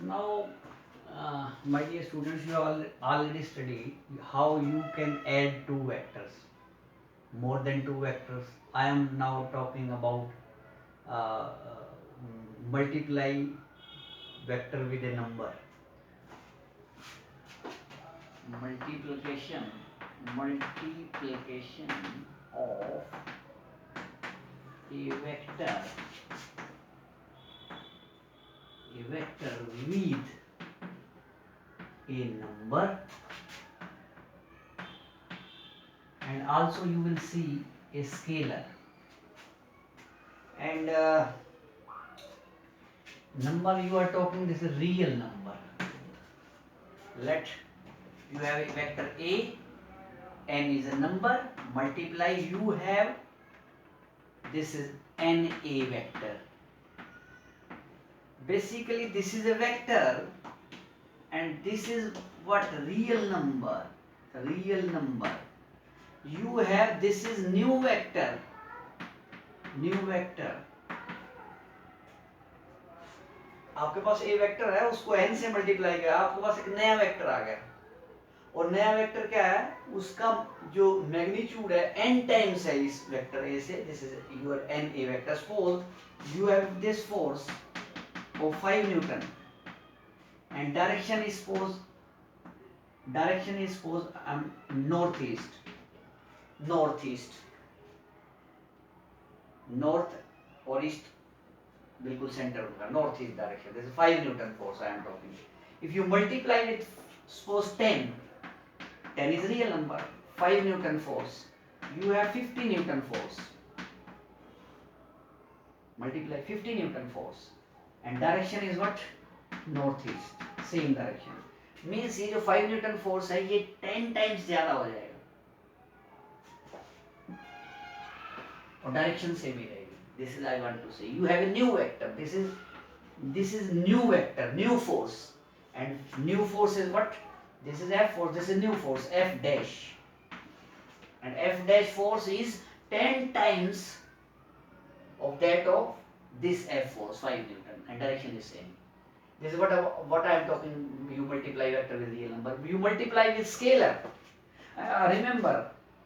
Now, my dear students, you all already studied how you can add two vectors, more than two vectors. I am now talking about multiply vector with a number. Multiplication of a vector with a number, and also you will see a scalar, and number you are talking, this is real number. Let you have a vector a, n is a number, multiply, you have, this is n a vector. Basically this is a vector and this is what real number. You have, this is new vector. आपके पास a vector है, उसको n से multiply किया, आपके पास एक नया vector आ गया, और नया वेक्टर क्या है, उसका जो मैग्नीट्यूड है n टाइम्स है इस वेक्टर a से. This is your n a vector. Suppose you have this force of 5 Newton and direction is suppose northeast, north और east बिल्कुल सेंटर होगा, north east direction. This is 5 Newton force I am talking. If you multiply with suppose 10 is real number, 5 Newton force, you have 50 Newton force. Multiply 50 Newton force and direction is what? Northeast, same direction. Means ये जो 5 Newton force है ये 10 times ज्यादा हो जाएगा और direction same ही रहेगी. This is I want to say. You have a new vector. This is new vector, new force, and new force is what? This is F force. This is new force, F dash, and F dash force is 10 times of that of this F force, 5 Newton, and direction is same. This is what I am talking. You multiply vector with real number. You multiply with scalar. Remember,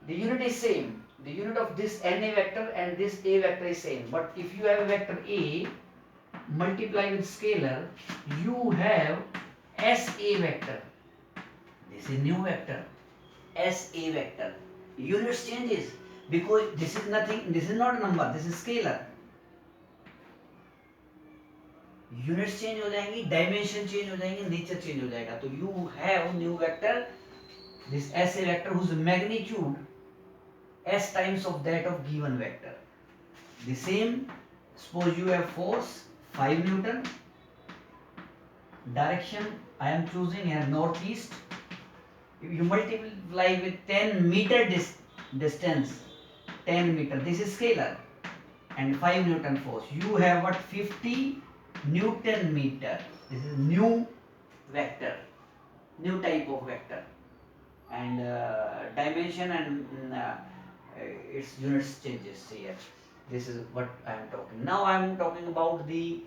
the unit is same. The unit of this NA vector and this A vector is same. But if you have a vector A, multiply with scalar, you have SA vector. This is new vector, SA vector. Units changes because this is nothing. This is not a number. This is scalar. Units change हो जाएंगी, dimension change हो जाएंगे, nature change हो जाएगा. तो you have new vector, this SA vector whose magnitude s times of that of given vector. The same, suppose you have force 5 Newton, direction I am choosing here northeast. If you multiply with 10 meter distance, 10 meter, this is scalar, and 5 Newton force, you have what? 50 Newton meter. This is new vector, new type of vector, and dimension and its units changes here. This is what I am talking. Now I am talking about the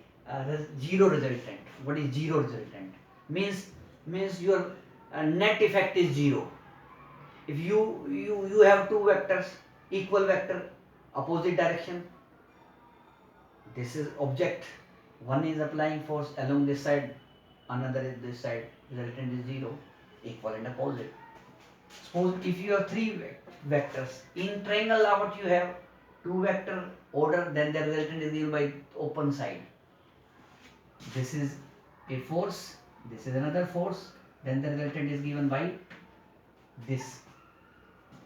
zero resultant. What is zero resultant? Means your net effect is zero. If you have two vectors, equal vector, opposite direction. This is object. One is applying force along this side, another is this side. Resultant is zero, equal and opposite. Suppose if you have three vectors in triangle, what you have? Two vector order, then the resultant is given by open side. This is a force, this is another force, then the resultant is given by this.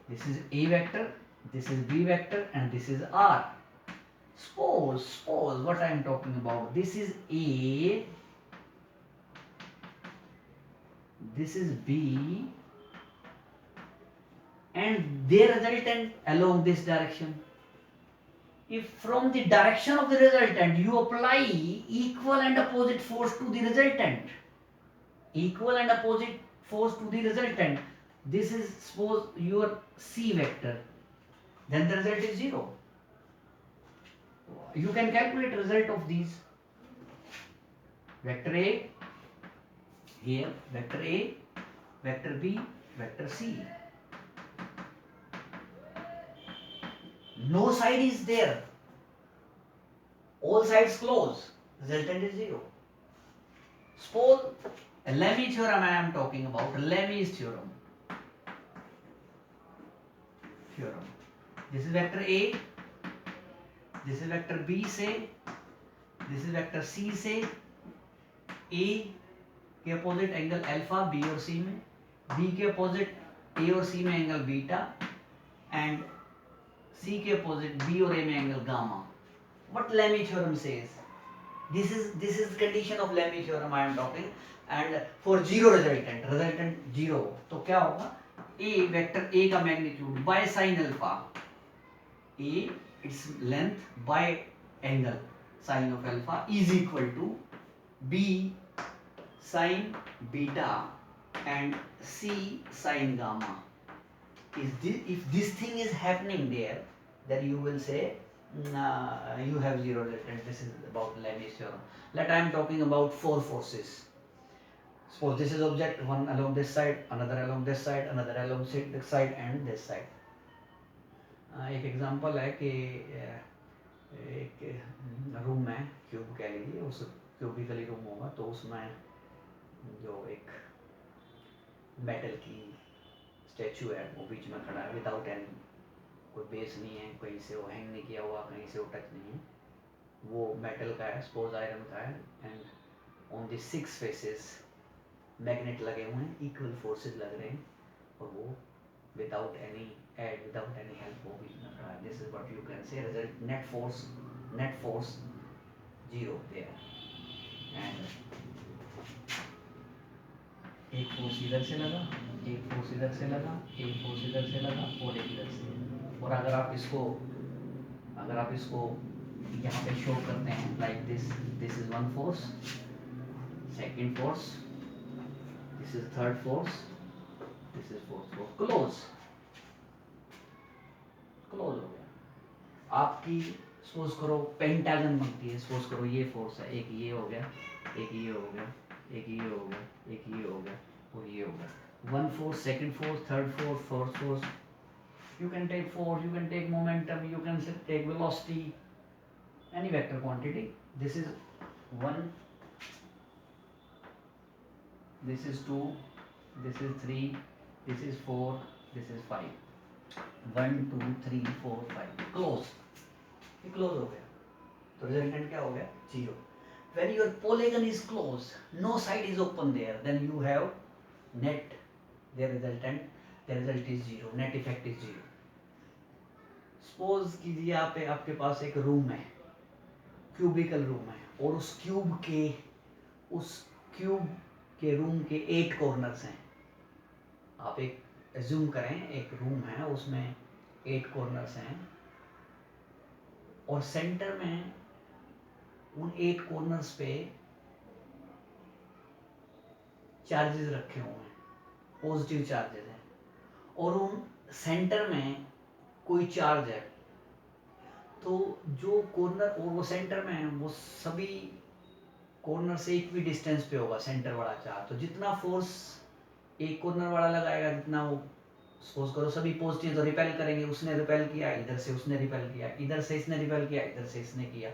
This is A vector, this is B vector, and this is R. Suppose what I am talking about, this is A, this is B, and their resultant along this direction. If from the direction of the resultant you apply equal and opposite force to the resultant, this is suppose your C vector, then the result is zero. You can calculate result of these. Vector A here vector A, vector B, vector C. No side is there, all sides close, resultant is 0. Suppose Lemmy theorem I am talking about, Lemmy's theorem. This is vector A, this is vector B से, this is vector C से, A के opposite angle alpha B और सी में, B के opposite ए और सी में angle beta, and सी के opposite B और ए में angle gamma. What Lemmy theorem says? This is condition of Lemmy theorem I am talking. And for zero resultant zero, तो क्या होगा? A वेक्टर A का magnitude by sin alpha, A its length by angle sin of alpha is equal to B sin beta and C sin gamma. If this thing is happening there, then you will say you have zero resultant. This is about Lemmy's theorem. Let I am talking about four forces. Suppose this is object, one along this side, another along this side, another along this side and this side. एक example है कि एक room है, cube कह लीजिए, उस क्यूबिकली room होगा, तो उसमें जो एक मेटल की स्टैचू है वो बीच में खड़ा है, विदाउट एनी, कोई बेस नहीं है, कहीं से वो हैंग नहीं किया हुआ, कहीं से वो टच नहीं है, वो मेटल का है, सपोज आयरन का है, and on the 6 faces magnet लगे हुए हैं, इक्वल फोर्सेस लग रहे हैं, और वो विदाउट एनी हेल्प वो बीच में खड़ा है. This is what you can say result net force 0 there. And एक फोर्स इधर से लगा, एक फोर्स इधर से लगा, एक फोर्स इधर से लगा और एक इधर से. और अगर आप इसको यहाँ पे शो करते हैं like this is one force, second force, this is third force, this is fourth force. Close हो गया. आपकी सपोज करो पेंटागन बनती है, सपोज करो ये फोर्स है, एक ये हो गया, एक ये हो गया, एक ये हो गया, एक ये हो गया और ये हो गया. One force, second force, third force, fourth force. You can take force, you can take momentum, you can take velocity, any vector quantity. This is 1, this is 2, this is 3, this is 4, this is 5. 1 2 3 4 5 close. ये close हो गया, तो resultant क्या हो गया? 0. When your polygon is closed, no side is open there, then you have net, the result is 0, net effect is 0. Suppose कीजिए आपके पास एक रूम है, क्यूबिकल रूम है, और उस क्यूब के रूम के 8 कॉर्नर्स हैं. आप एक एज्यूम करें, एक रूम है, उसमें 8 कॉर्नर्स हैं, और सेंटर में उन 8 कॉर्नर्स पे चार्जेस रखे हुए हैं, पॉजिटिव चार्जेस हैं, और उन सेंटर में कोई चार्ज है, तो जो कॉर्नर और वो सेंटर में है, वो सभी कॉर्नर से इक्वी डिस्टेंस पे होगा सेंटर वाला चार्ज. तो जितना फोर्स एक कॉर्नर वाला लगाएगा, जितना वो सपोज करो सभी पॉजिटिव तो रिपेल करेंगे, उसने रिपेल किया, इधर से उसने रिपेल किया, इधर से इसने रिपेल किया, इधर से इसने किया,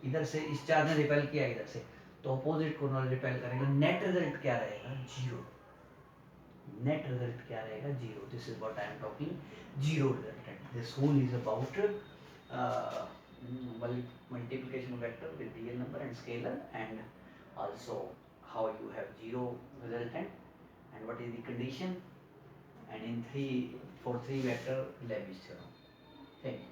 इधर से इस चार्ज ने रिपेल किया, इधर से, तो अपोजिट कॉर्नर रिपेल करेंगे. नेट रिजल्ट क्या रहेगा? 0. नेट रिजल्ट क्या रहेगा? 0. This is what I am talking, 0 resultant. This whole is about multiplication vector with real number and scalar, and also how you have 0 resultant and what is the condition, and for 3 vector Lebesgue theorem. Thank you.